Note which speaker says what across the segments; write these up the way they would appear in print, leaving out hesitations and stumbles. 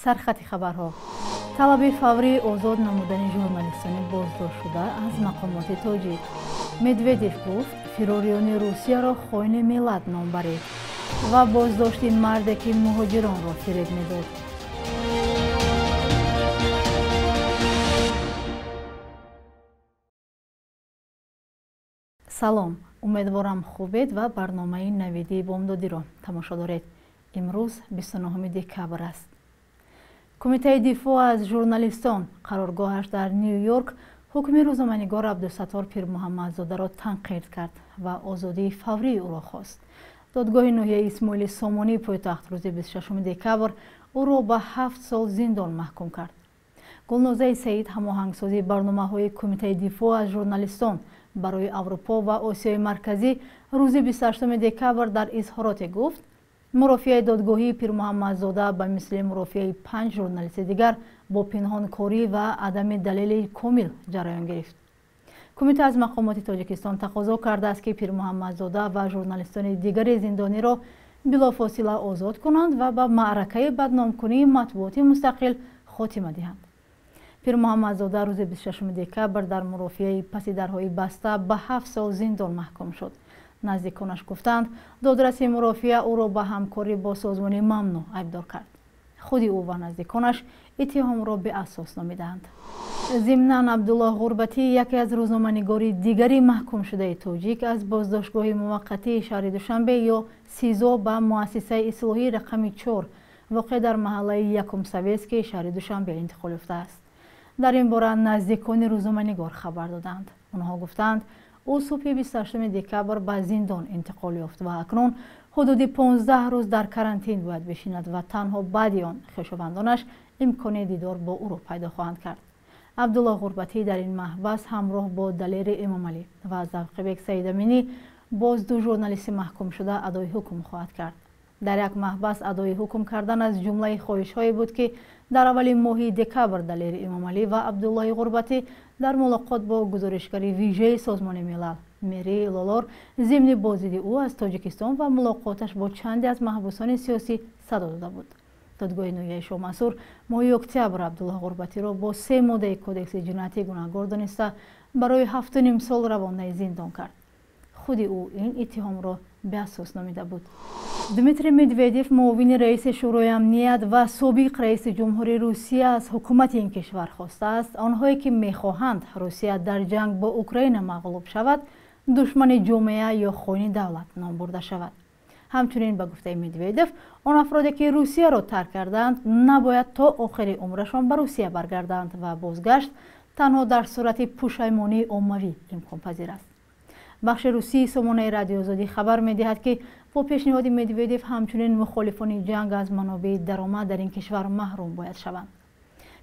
Speaker 1: سرخط خبرها طلب فوری آزاد نمودن ژورنالیستان بازداشت شده از مقامات تاجیک. مدودیف گفت فراریان روسیه را خائن ملت نام برید و بازداشت مرد که مهاجران را فریب میداد. سلام، امیدوارم خوبید و برنامه نویدی بامدادی را تماشا دارید. امروز 29 دکبر است. کمیته دفاع از ژورنالیستان قرارگاهش در نیویورک حکم روزنامه‌نگار عبدالستار پیرمحمدزاده را تنقیح کرد و آزادی فوری او را خواست. دادگاه ناحیه اسماعیل سامانی پایتخت روز 26 دکبر او را به 7 سال زندان محکوم کرد. گلنازه سعید هماهنگسازی برنامه‌های کمیته دفاع از ژورنالیستان برای اروپا و آسیای مرکزی روز 28 دکبر در اظهارات گفت مرافعه دادگاهی پیرمحمدزاده به مثل مرافعه 5 ژورنالیست دیگر با پنهانکاری و عدم دلیل کامل جریان گرفت. کمیته از مقامات تاجیکستان تقاضا کرده است که پیرمحمدزاده و ژورنالیستان دیگر زندانی را بلافاصله آزاد کنند و به معرکه بدنامکنی مطبوعات مستقل خاتمه دهند. پیرمحمدزاده روز 26 دکبر در مرافعه پس درهای بسته به 7 سال زندان محکوم شد. نزدیکانش گفتند دادرس مرافعه او را به همکاری با سازمان ممنوع ایبدار کرد. خود او و نزدیکانش اتهام را به اساس نامیدند. ضمناً عبدالله غربتی یکی از روزنامه‌نگاری دیگری محکوم شده تاجیک از بازداشتگاه موقتی شهر دوشنبه یا سیزو به مؤسسه اصلاحی رقم 4 واقع در محله یکم سویسک شهر دوشنبه انتقال یافته است. در این باره نزدیکان روزنامه‌نگار خبر دادند. آنها گفتند او صبح 28 دکبر به زندان انتقال یافت و اکنون حدود 15 روز در کرانتین باید بشیند و تنها بعد آن خویشاوندانش امکان دیدار با او را پیدا خواهند کرد. عبدالله غربتی در این محبس همراه با دلیر امام علی و زوقبک سید امینی باز 2 ژورنالیست محکوم شده ادای حکم خواهد کرد. در یک محبس ادای حکم کردن از جمله خواهش‌هایی بود که در اول ماه دکبر دلیر امام علی و عبدالله غربتی در ملاقات با گزارشگر ویژه سازمان ملل مری لالار ضمن بازدید او از تاجیکستان و ملاقاتش با چندی از محبوسان سیاسی صدا داده بود. دادگاه ناحیه شاه منصور ماه اکتبر عبدالله غربتی را با 3 ماده کدکس جنایتی گناهکار دانسته برای 7.5 سال روانه زندان کرد. خود او این اتهام را به اساس نامیده بود. دمیتری مدودیف معاون رئیس شورای امنیت و سابق رئیس جمهوری روسیه از حکومت این کشور خواسته است آنهایی که می‌خواهند روسیه در جنگ با اوکراین مغلوب شود دشمن جامعه یا خائن دولت نام برده شود. همچنین به گفته مدودیف آن افرادی که روسیه را ترک کردند نباید تا آخر عمرشان به روسیه برگردند و بازگشت تنها در صورت پشیمانی عمومی امکان پذیر است. بخش روسی سامانه رادیو آزادی خبر می‌دهد که با پیشنهاد مدودیف همچنین مخالفان جنگ از منابع درآمد در این کشور محروم باید شوند.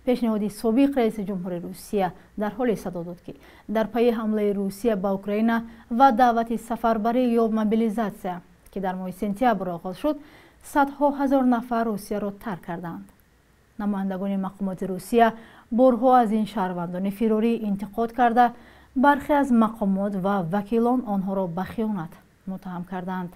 Speaker 1: پیشنهاد سابق رئیس جمهوری روسیه در حال صدا داد که در پی حمله روسیه به اوکراین و دعوت سفربری یا موبیلیزاسیون که در ماه سپتامبر آغاز شد صدها هزار نفر روسیه را ترک کردند. نمایندگان مقامات روسیه بارها از این شهروندان فراری انتقاد کرده برخی از مقامات و وکیلان آنها را به خیانت متهم کردند.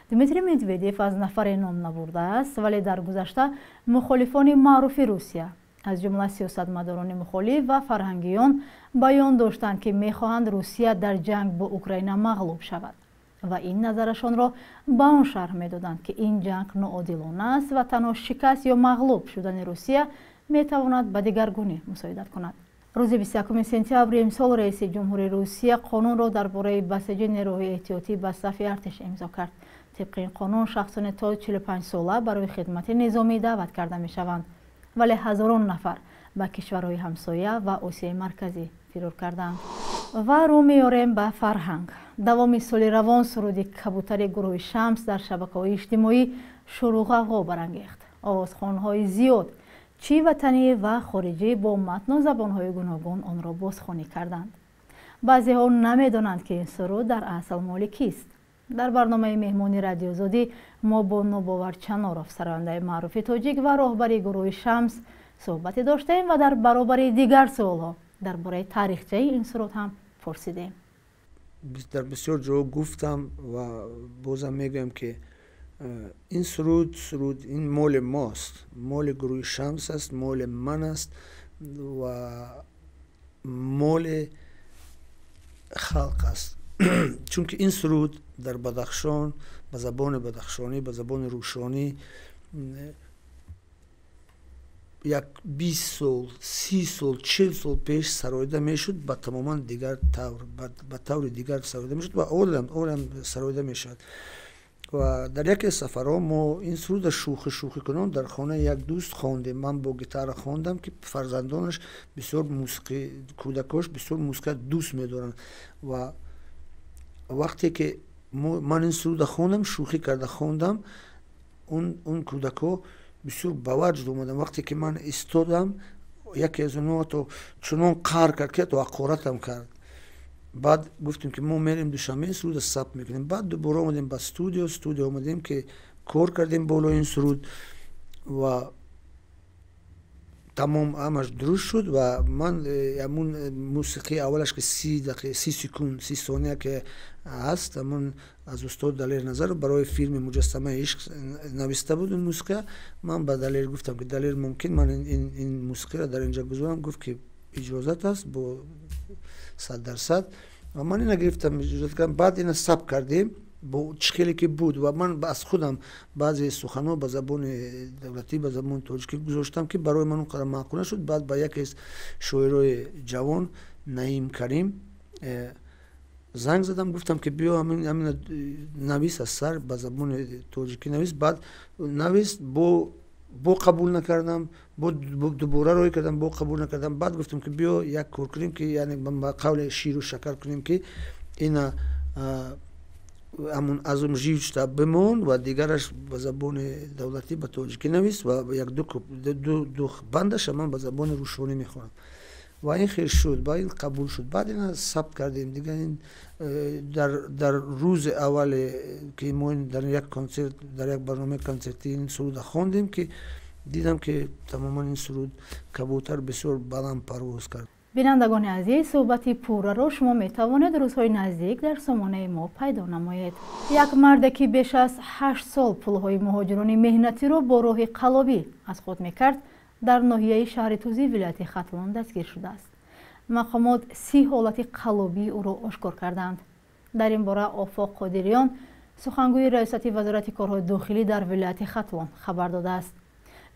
Speaker 1: دمیتری مدودیف از نفر نام نبرده است ولی در گذشته مخالفان معروف روسیه از جمله سیاستمداران مخالف و فرهنگیان بیان داشتند که می‌خواهند روسیه در جنگ با اوکراین مغلوب شود و این نظرشان را به آن شرح می‌دادند که این جنگ ناعادلانه است و تنها شکست یا مغلوب شدن روسیه می‌تواند به دگرگونی مساعدت کند. روز 21 سپتامبر امسال رئیس جمهوری روسیه قانون را درباره بسیج نیروهای احتیاطی به صف ارتش امضا کرد. طبق این قانون شخصان تا 45 ساله برای خدمت نظامی دعوت کرده می‌شوند ولی هزاران نفر به کشورهای همسایه و آسیای مرکزی فرار کردند. و رو میاریم به فرهنگ. دوام سال روان سرود کبوتر گروه شمس در شبکه‌های اجتماعی شور و غوغا برانگیخت. آوازخوان‌های زیاد چی وطنی و خارجی با متن و زبان‌های گوناگون آن را بازخوانی کردند. بعضی‌ها نمی‌دانند که این سرود در اصل مال کیست. در برنامه مهمانی رادیو آزادی ما با نوباور چناروف سرانده معروف تاجیک و راهبر گروه شمس صحبت داشتیم و در برابر دیگر سوال‌ها درباره تاریخچه این سرود هم پرسیدیم.
Speaker 2: در بسیار جا گفتم و بازم میگم که این سرود این مال ماست، مال گروه شمس است، مال من است و مال خلق است. چون که این سرود در بدخشان به زبان بدخشانی، به زبان روشانی یک 20 سال، 30 سال، 40 سال پیش سرایده میشد، به تماما دیگر طور، به طور دیگر سرایده میشد و اولم سرایده میشد. و در یکی از سفرها ما این سرود شوخی کنان در خانه یک دوست خواندیم. من با گیتار خواندم که فرزندانش بسیار موسیقی، کودکاش بسیار موسیقی دوست می‌دارن و وقتی که من این سرود خواندم، شوخی کرده خواندم، اون کودکا بسیار به وجد اومدن. وقتی که من ایستادم یکی از اونها تو چنان قهر کرد که تو حقارتم کرد. بعد گفتیم که ما میریم دوشنبه سرود ثبت میکنیم. بعد دوباره اومدیم به استودیو اومدیم که کار کردیم بالا این سرود و تمام همش درست شد و من همون موسیقی اولش که 30 دقیقه 30 سکند 30 ثانیه که هست، همون از استاد دلیر نظر برای فیلم مجسمه عشق نوشته بود. اون موسیقی من به دلیر گفتم که دلیر ممکن من این موسیقی را در اینجا بذارم؟ گفت که اجازت است با 100%. و من اینو گرفتم اجازت کردم. بعد اینو ثبت کردیم با چخیلی که بود و من از خودم بعضی سخن‌ها به زبان دولتی، به زبان تاجیکی گذاشتم که برای من اونقدر معقول شد. بعد با یکی از شاعرای جوان نعیم کریم زنگ زدم، گفتم که بیا همین نویس از سر به زبان تاجیکی نویس. بعد نویس با قبول نکردم، با دوباره روی کردم، با قبول نکردم. بعد گفتم که بیا یک کار کنیم که یعنی با قول شیر و شکر کنیم که اینا همون از اون جیوشتا بمون و دیگرش به زبان دولتی به تاجیکی نویس و یک دو بندش من به زبان روشانی میخونم و این خیر شد. با این قبول شد. بعد این ثبت کردیم دیگه. این در روز اول که ما در یک کنسرت، در یک برنامه کنسرتی این سرود خواندیم که دیدم که تماما این سرود کبوتر بسیار بلند پرواز کرد.
Speaker 1: بینندگان عزیز، صحبتی پورا را شما می توانید روزهای نزدیک در سامانه ما پیدا نمایید. یک مرد که بیش از 8 سال پولهای مهاجران مهنتی را با راه قلابی از خود میکرد در ناحیه شهر توزی ولایت ختلان دستگیر شده است. مقامات 30 حالت قلابی او را آشکار کردند. در این باره آفاق قادریان، سخنگوی ریاست وزارت کارهای داخلی در ولایت ختلان خبر داده است.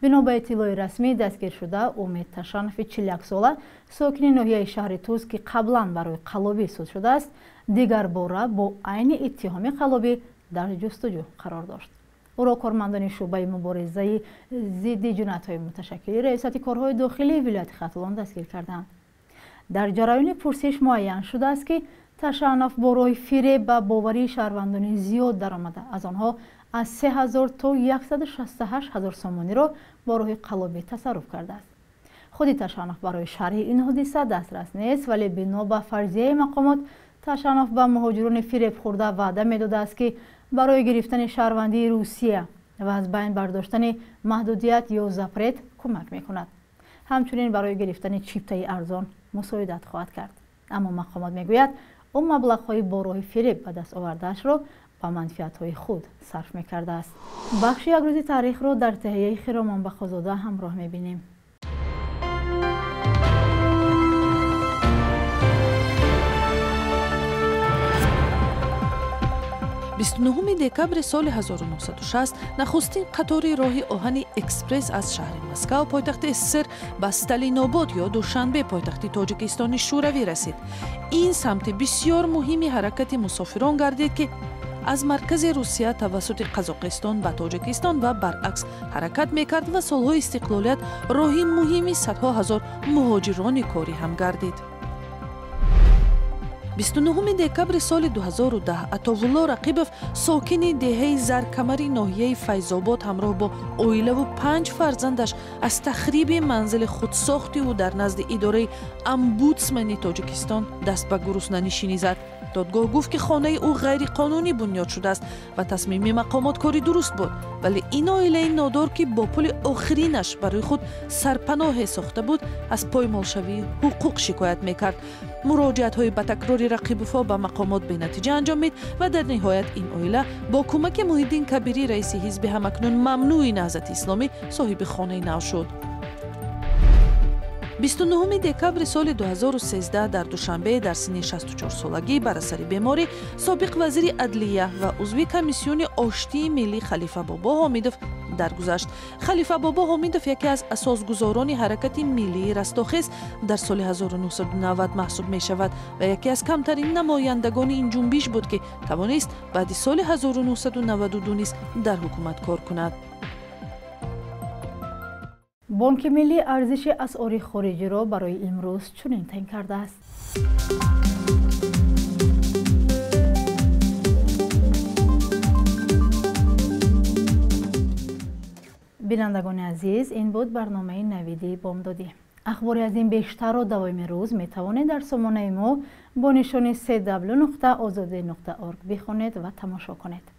Speaker 1: بنا به اطلاع رسمی دستگیر شده امید تشنفی 41 ساله ساکن ناحیه شهر توز که قبلا برای قلابی سود شده است، دیگر باره با عین اتهام قلابی در جستجو قرار داشت. او را کارمندان شعبه مبارزه ضد جنایت‌های متشکل ریاست کارهای داخلی ولایت ختلان دستگیر کردند. در جریان پرسش معین شده است که تشنف با راه فریب و باوری شهروندان زیاد درآمده از آنها از 3000 تا 168,000 سامانی را با راه قلابی تصرف کرده است. خود تشنف برای شرح این حادثه دسترس نیست، ولی بنا به فرضیه مقامات تشنف به مهاجران فریب خورده وعده میداده است که برای گرفتن شهروندی روسیه و از بین برداشتن محدودیت یا زپرت کمک میکند. همچنین برای گرفتن چیپتای ارزان مساعدت خواهد کرد. اما مقامات میگوید او مبلغ‌های با راه فریب به دست آورده‌اش را با منفعت‌های خود صرف می‌کرده است. بخش یک روز تاریخ را در تهیه خرامان بخازاده همراه می‌بینیم.
Speaker 3: 29 دکبر سال 1960 نخستین قطار راه آهن اکسپرس از شهر مسکو پایتخت SSR به استالیناباد یا دوشنبه پایتخت تاجیکستان شوروی رسید. این سمت بسیار مهمی حرکت مسافران گردید که از مرکز روسیه توسط قزاقستان به تاجیکستان و برعکس حرکت میکرد و سالهای استقلالیت راهی مهمی صدها هزار مهاجران کاری هم گردید. 29 دکبر سال 2010 عطاالله رقیبов ساکن دهه زرکمری ناحیه فیض‌آباد همراه با عائله و 5 فرزندش از تخریب منزل خودساختی او در نزد اداره امبودسمن تاجیکستان دست به گروسنه‌نشینی زد. دادگاه گفت که خانه او غیر قانونی بنیاد شده است و تصمیم مقامات کاری درست بود، ولی این عائله نادار که با پول آخرینش برای خود سرپناه ساخته بود از پایمالشوی حقوق شکایت میکرد. مراجعت های به تکراری وزیر رقیب‌الدفاع به مقامات بی‌نتیجه انجامید و در نهایت این اویله با کمک محیدین کبیری رئیس حزب همکنون ممنوع نهضت اسلامی صاحب خانه نو شد. 29 دکبر سال 2013 در دوشنبه در سن 64 سالگی بر اثر بیماری سابق وزیر عدلیه و عضو کمیسیون آشتی ملی خلیفه بابا حامدوف درگذشت. خلیفه بابا حامدوف یکی از اساسگزاران حرکت ملی رستاخیز در سال 1990 محسوب می شود و یکی از کمترین نمایندگان این جنبش بود که توانست بعد سال 1992 نیز در حکومت کار کند.
Speaker 1: بانک ملی ارزش اسعار خارجی را برای امروز چنین تعیین کرده است. بینندگان عزیز، این بود برنامه نویدی بامدادی. اخباری از این بیشتر را دوام روز می توانید در سامانه ما با نشانی www.azadi.org بخوانید و تماشا کنید.